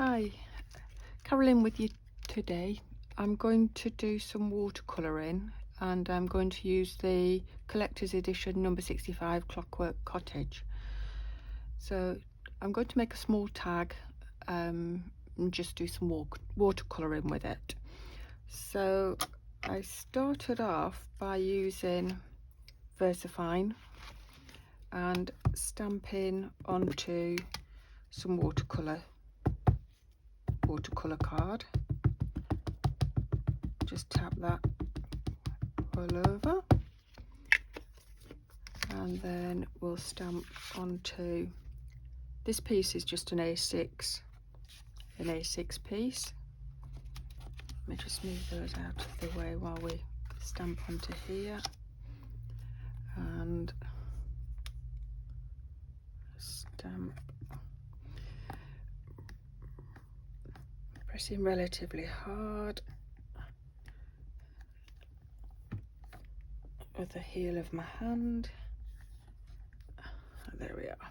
Hi, Carolyn with you today. I'm going to do some watercolouring and I'm going to use the collector's edition number 65 Clockwork Cottage. So I'm going to make a small tag and just do some watercolouring with it. So I started off by using VersaFine and stamping onto some watercolour card. Just tap that all over and then we'll stamp onto this piece. Is just an A6 piece. Let me just move those out of the way while we stamp onto here and stamp, pressing relatively hard with the heel of my hand. There we are.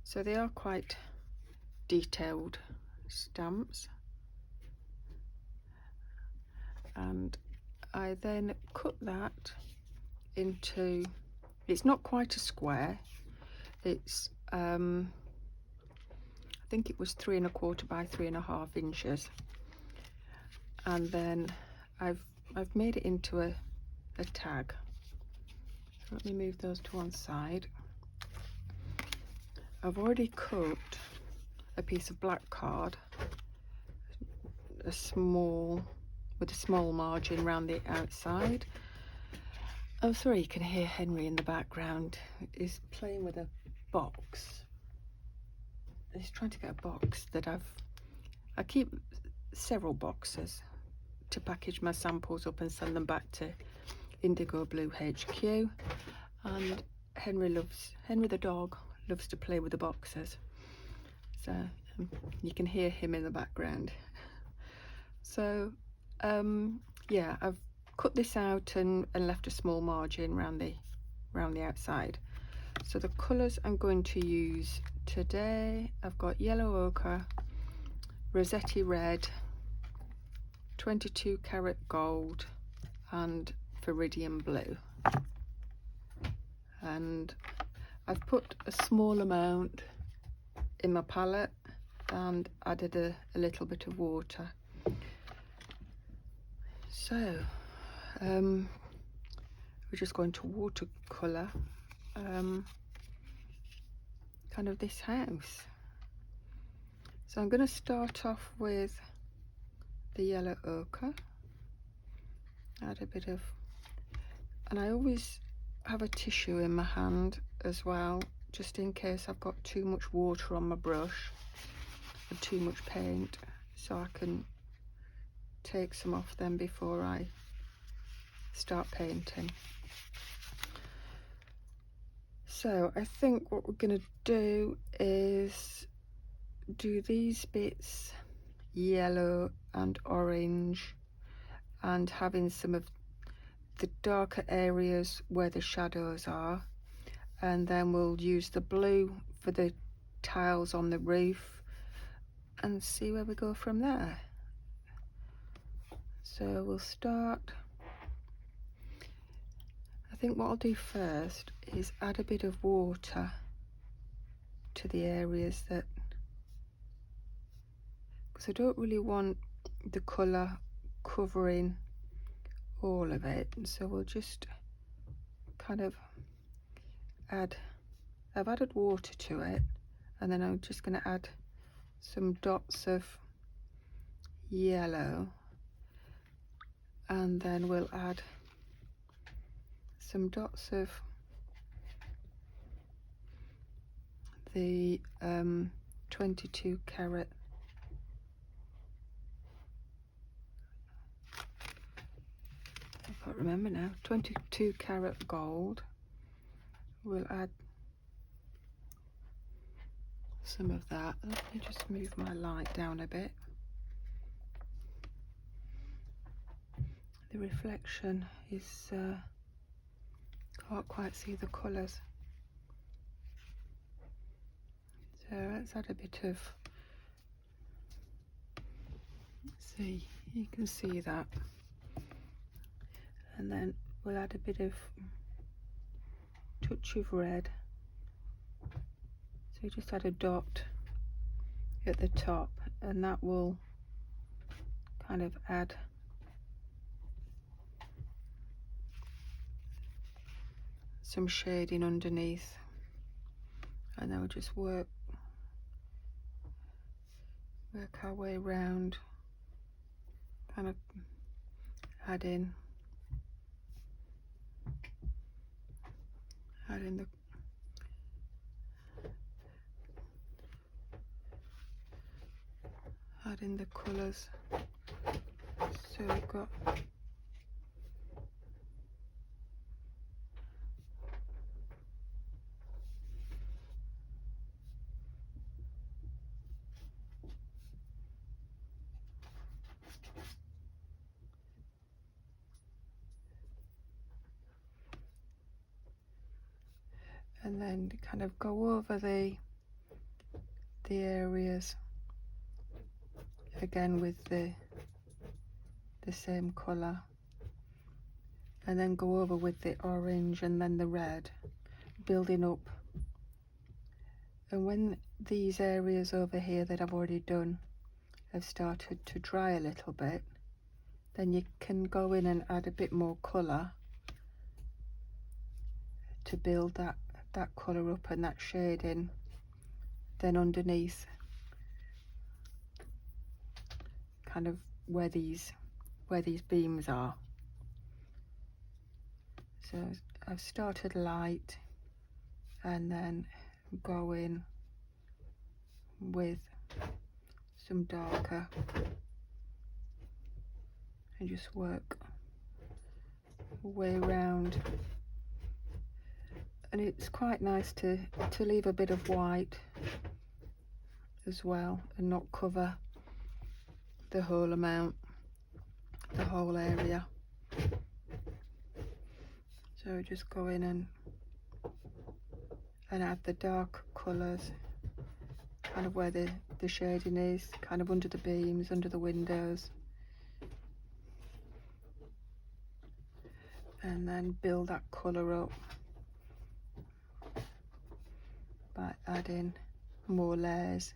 So they are quite detailed stamps, and I then cut that into, it's not quite a square, it's I think it was 3 1/4 by 3 1/2 inches, and then I've made it into a tag. Let me move those to one side. I've already cut a piece of black card, with a small margin around the outside. Oh, sorry, you can hear Henry in the background. He's playing with a box. He's trying to get a box that I keep several boxes to package my samples up and send them back to Indigo Blue HQ, and Henry the dog loves to play with the boxes, so you can hear him in the background. So yeah, I've cut this out and left a small margin around the outside. So the colours I'm going to use today, I've got yellow ochre, Rossetti red, 22 karat gold and Viridian blue. And I've put a small amount in my palette and added a little bit of water. So we're just going to watercolour kind of this house. So I'm going to start off with the yellow ochre, add a bit of, and I always have a tissue in my hand as well, just in case I've got too much water on my brush and too much paint, so I can take some off them before I start painting. So I think what we're going to do is do these bits yellow and orange, and having some of the darker areas where the shadows are, and then we'll use the blue for the tiles on the roof and see where we go from there. So we'll start, I think what I'll do first is add a bit of water to the areas that, because I don't really want the colour covering all of it, so we'll just kind of add, I've added water to it, and then I'm just going to add some dots of yellow, and then we'll add some dots of the 22 karat I can't remember now, 22 karat gold. We'll add some of that. Let me just move my light down a bit. The reflection is can't quite see the colours, so let's add a bit of See, you can see that. And then we'll add a bit of touch of red. So just add a dot at the top, and that will kind of add some shading underneath, and then we'll just work our way around, kind of adding the colours. So we've got and then kind of go over the areas again with the same colour, and then go over with the orange and then the red, building up. And when these areas over here that I've already done have started to dry a little bit, then you can go in and add a bit more colour to build that colour up and that shading then underneath, kind of where these beams are. So I've started light and then go in with some darker and just work way around. And it's quite nice to leave a bit of white as well and not cover the whole amount, the whole area. So just go in and add the dark colours, kind of where the shading is, kind of under the beams, under the windows. And then build that colour up by adding more layers.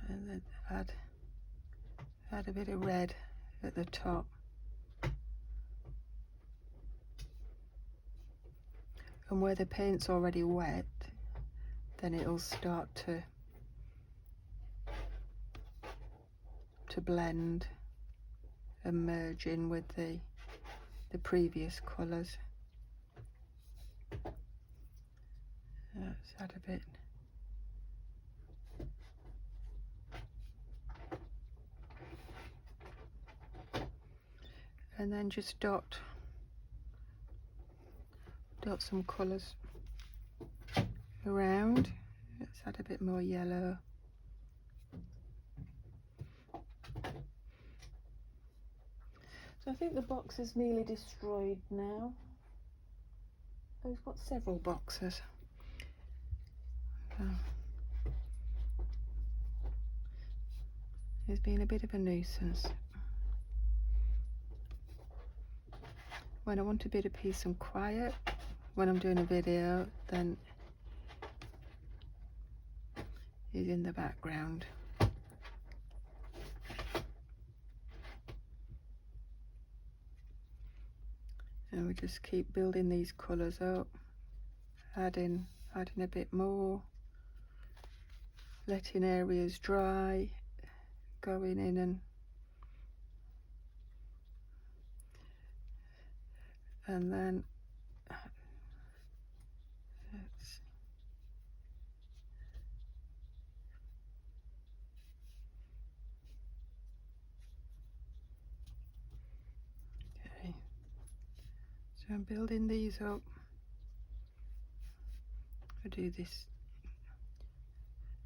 And then add a bit of red at the top. And where the paint's already wet, then it'll start to blend and merge in with the previous colours. Let's add a bit. And then just dot some colours around. Let's add a bit more yellow. So I think the box is nearly destroyed now. Oh, we've got several boxes. It's been a bit of a nuisance. When I want a bit of peace and quiet, when I'm doing a video, then it's in the background. And we just keep building these colours up, adding a bit more, letting areas dry, going in and then okay. So I'm building these up. I do this.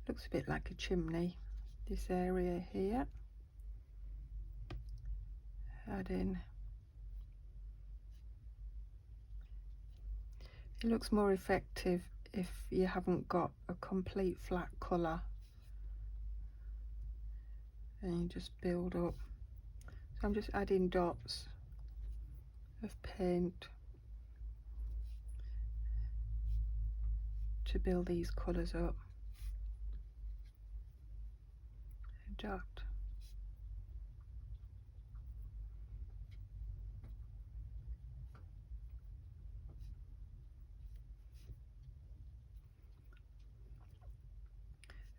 Looks a bit like a chimney. This area here. Add in It looks more effective if you haven't got a complete flat colour, and you just build up. So I'm just adding dots of paint to build these colours up. A dot.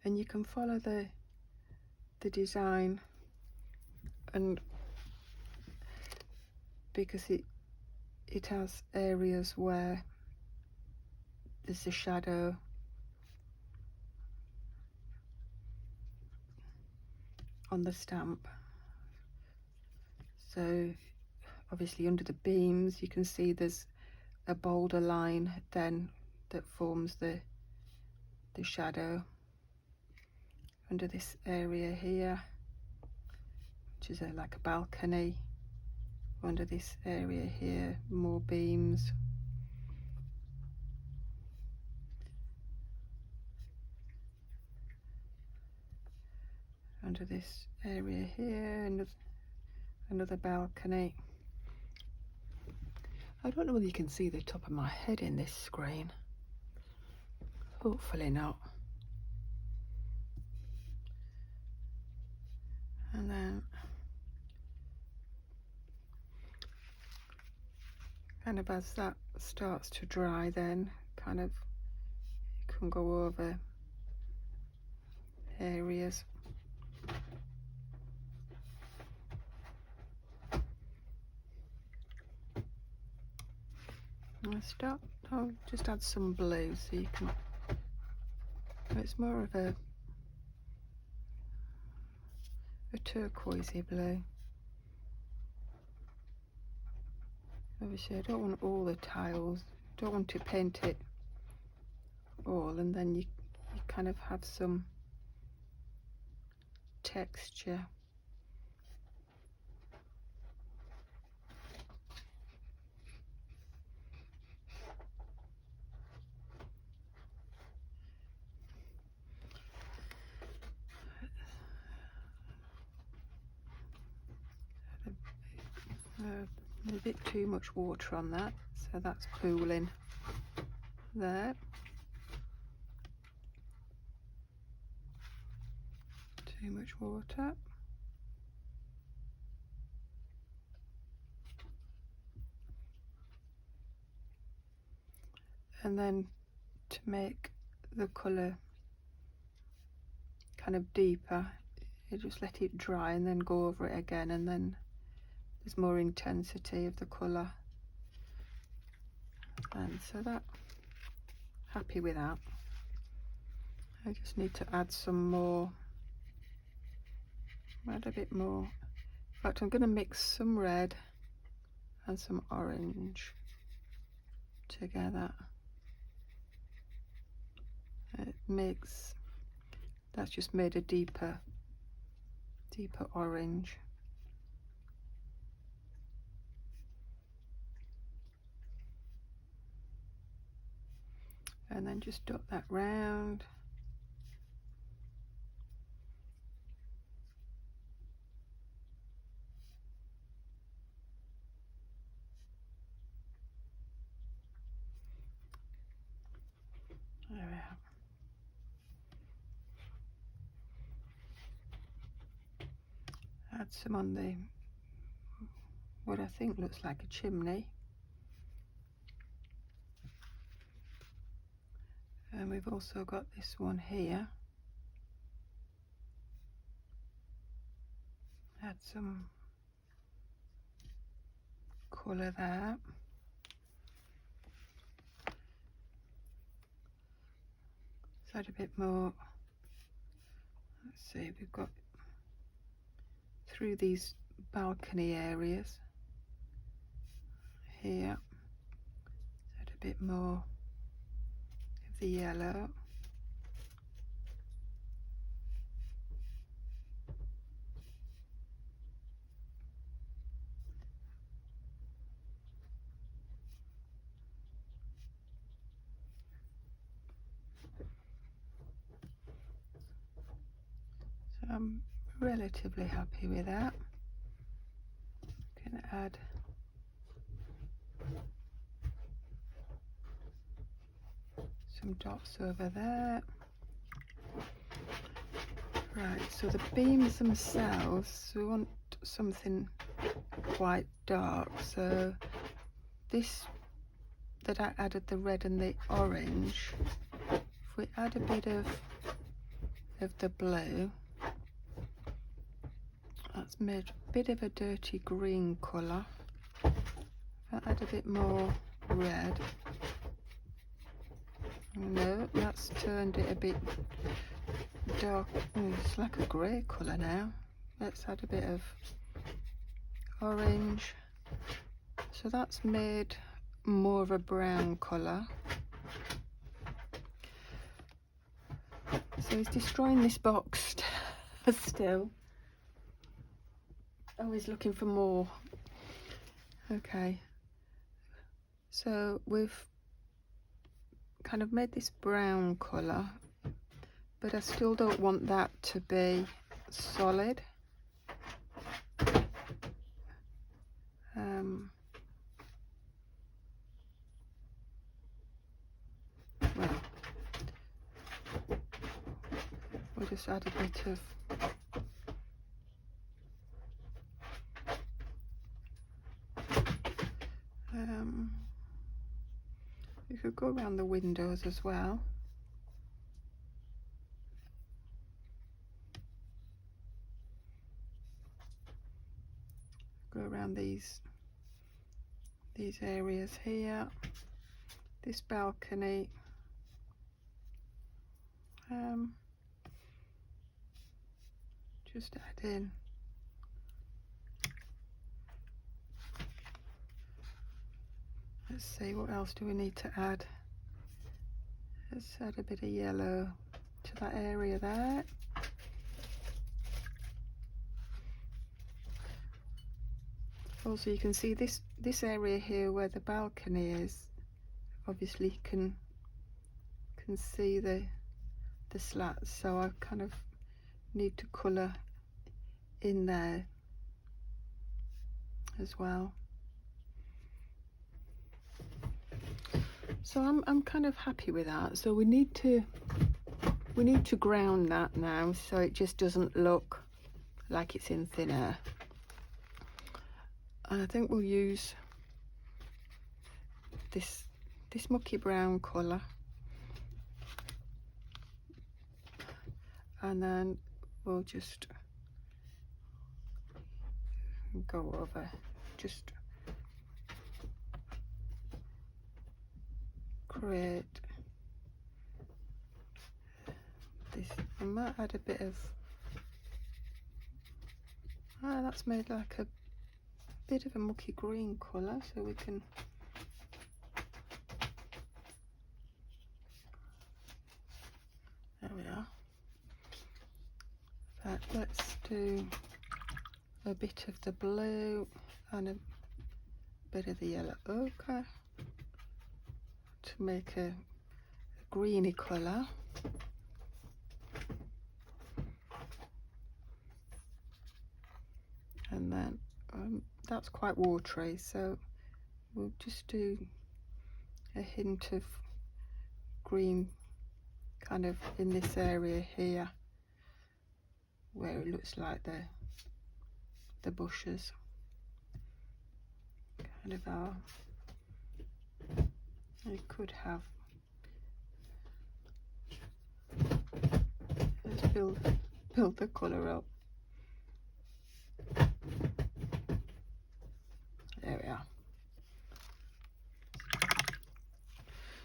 And you can follow the design, and because it has areas where there's a shadow, on the stamp. So obviously under the beams you can see there's a bolder line then that forms the shadow. Under this area here, which is like a balcony, under this area here, more beams. Under this area here, another balcony. I don't know whether you can see the top of my head in this screen. Hopefully not. And then kind of as that starts to dry, then kind of you can go over areas. I'll just add some blue so you can, it's more of a turquoisey blue. Obviously I don't want all the tiles, don't want to paint it all, and then you kind of have some texture. A bit too much water on that, so that's pooling there. Too much water. And then to make the colour kind of deeper, you just let it dry and then go over it again, and then there's more intensity of the colour. And so that, happy with that. I just need to add some more, add a bit more. In fact, I'm going to mix some red and some orange together. It makes, that's just made a deeper orange. And then just dot that round. There we are. Add some on the, what I think looks like a chimney. And we've also got this one here. Add some colour there. Let's add a bit more. Let's see, we've got through these balcony areas here. Add a bit more of the yellow. I'm relatively happy with that. Gonna add some dots over there. Right, so the beams themselves, we want something quite dark, so this that I added the red and the orange, if we add a bit of the blue, that's made a bit of a dirty green colour. If I add a bit more red, no, that's turned it a bit dark. It's like a grey colour now. Let's add a bit of orange, so that's made more of a brown colour. So he's destroying this box still. Oh, he's looking for more. Okay, so we've kind of made this brown colour, but I still don't want that to be solid. Well, we'll just add a bit of you could go around the windows as well. Go around these areas here, this balcony. Just add in let's see, what else do we need to add? Let's add a bit of yellow to that area there. Also, you can see this area here where the balcony is. Obviously, you can see the slats, so I kind of need to colour in there as well. So I'm kind of happy with that. So we need to ground that now, so it just doesn't look like it's in thin air. And I think we'll use this mucky brown colour, and then we'll just go over, just create this. I might add a bit of that's made like a bit of a mucky green colour, so we can there we are. But let's do a bit of the blue and a bit of the yellow ochre to make a greeny colour. And then that's quite watery, so we'll just do a hint of green kind of in this area here where it looks like the bushes kind of are. You could have, let's build the colour up. There we are.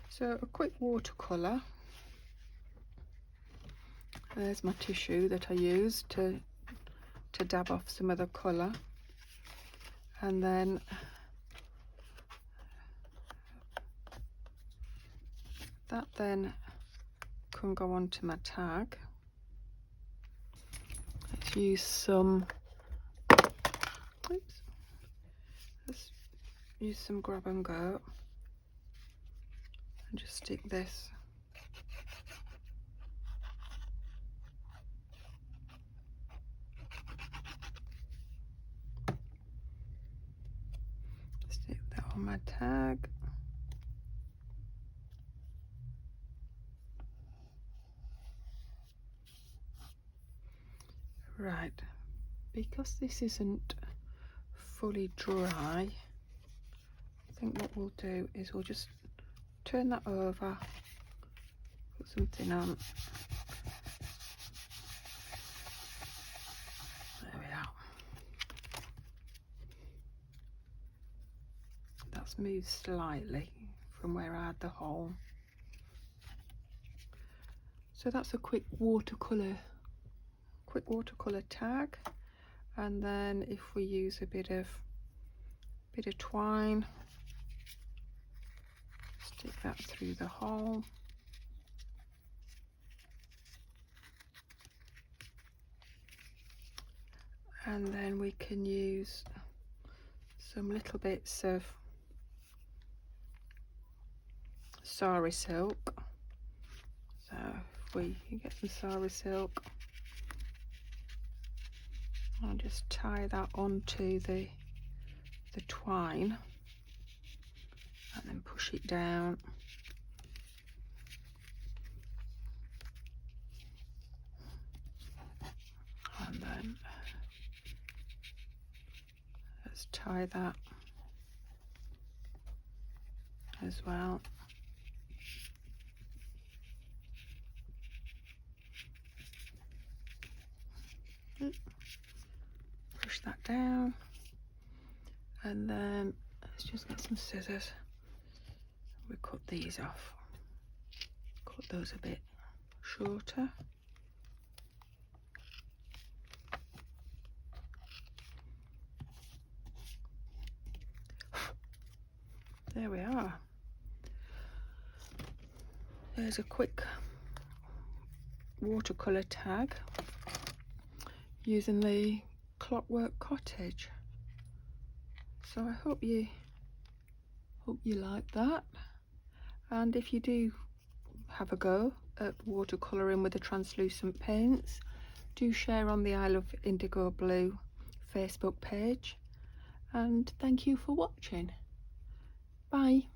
So a quick watercolour. There's my tissue that I used to dab off some of the colour, and then that then can go onto my tag. Let's use some, oops, let's use some grab and go and just stick this on my tag. Right, because this isn't fully dry, I think what we'll do is we'll just turn that over, put something on. There we are. That's moved slightly from where I had the hole. So that's a quick watercolour tag. And then if we use a bit of twine, stick that through the hole. And then we can use some little bits of sari silk. So if we get some sari silk, I'll just tie that onto the twine and then push it down. And then let's tie that as well. Push that down, and then let's just get some scissors. We cut these off, cut those a bit shorter. There we are. There's a quick watercolour tag using the Clockwork Cottage. So I hope you like that, and if you do have a go at watercolouring with the translucent paints, do share on the I Love Indigo Blue Facebook page, and thank you for watching. Bye.